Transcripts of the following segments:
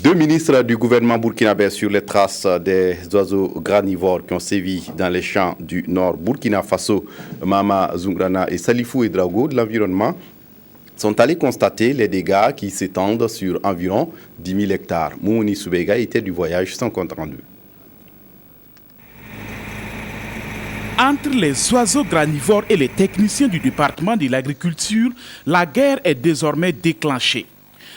Deux ministres du gouvernement burkinabé sur les traces des oiseaux granivores qui ont sévi dans les champs du nord Burkina Faso, Mama Zungrana et Salifou Edraogo de l'environnement, sont allés constater les dégâts qui s'étendent sur environ 10 000 hectares. Moumouni Soubega était du voyage sans compte rendu. Entre les oiseaux granivores et les techniciens du département de l'agriculture, la guerre est désormais déclenchée.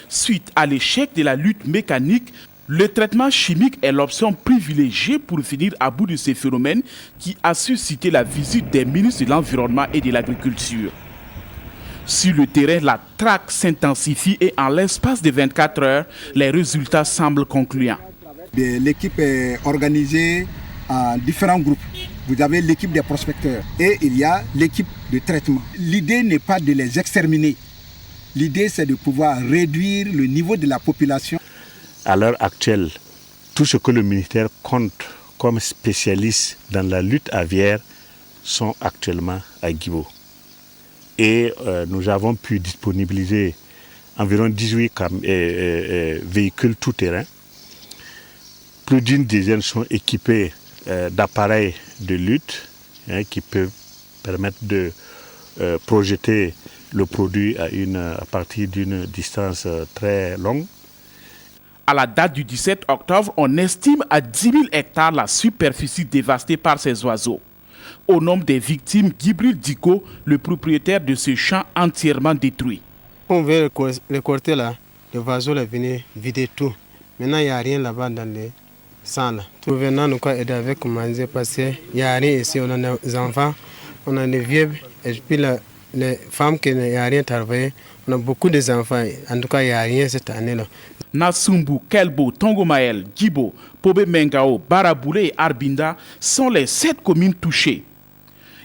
Suite à l'échec de la lutte mécanique, le traitement chimique est l'option privilégiée pour venir à bout de ces phénomènes qui a suscité la visite des ministres de l'Environnement et de l'Agriculture. Sur le terrain, la traque s'intensifie et en l'espace de 24 heures, les résultats semblent concluants. L'équipe est organisée en différents groupes. Vous avez l'équipe des prospecteurs et il y a l'équipe de traitement. L'idée n'est pas de les exterminer. L'idée, c'est de pouvoir réduire le niveau de la population. À l'heure actuelle, tout ce que le ministère compte comme spécialistes dans la lutte aviaire sont actuellement à Guibo. Et nous avons pu disponibiliser environ 18 véhicules tout-terrain. Plus d'une dizaine sont équipés d'appareils de lutte qui peuvent permettre de projeter le produit à partir d'une distance très longue. À la date du 17 octobre, on estime à 10 000 hectares la superficie dévastée par ces oiseaux. Au nombre des victimes, Gibril Diko, le propriétaire de ce champ entièrement détruit. On veut récolter là, les oiseaux là venaient vider tout. Maintenant, il n'y a rien là-bas dans les champs. Tout venant nous aider avec manger parce qu'il n'y a rien ici. On a des enfants, on a des vieux, et puis les femmes qui n'ont rien travaillé, on a beaucoup d'enfants. En tout cas, il n'y a rien cette année-là. Nassumbu, Kelbo, Tongomael, Djibo, Pobe Mengao, Baraboulé et Arbinda sont les 7 communes touchées.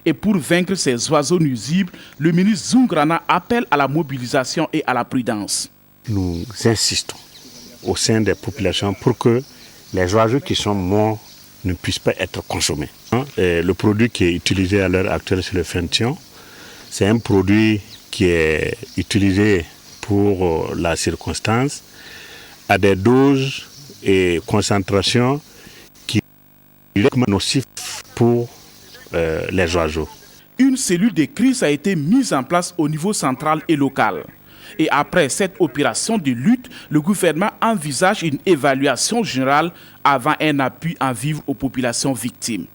Et pour vaincre ces oiseaux nuisibles, le ministre Zungrana appelle à la mobilisation et à la prudence. Nous insistons au sein des populations pour que les oiseaux qui sont morts ne puissent pas être consommés. Le produit qui est utilisé à l'heure actuelle, c'est le Fenthion. C'est un produit qui est utilisé pour la circonstance à des doses et concentrations qui sont nocifs pour les oiseaux. Une cellule de crise a été mise en place au niveau central et local. Et après cette opération de lutte, le gouvernement envisage une évaluation générale avant un appui en vivre aux populations victimes.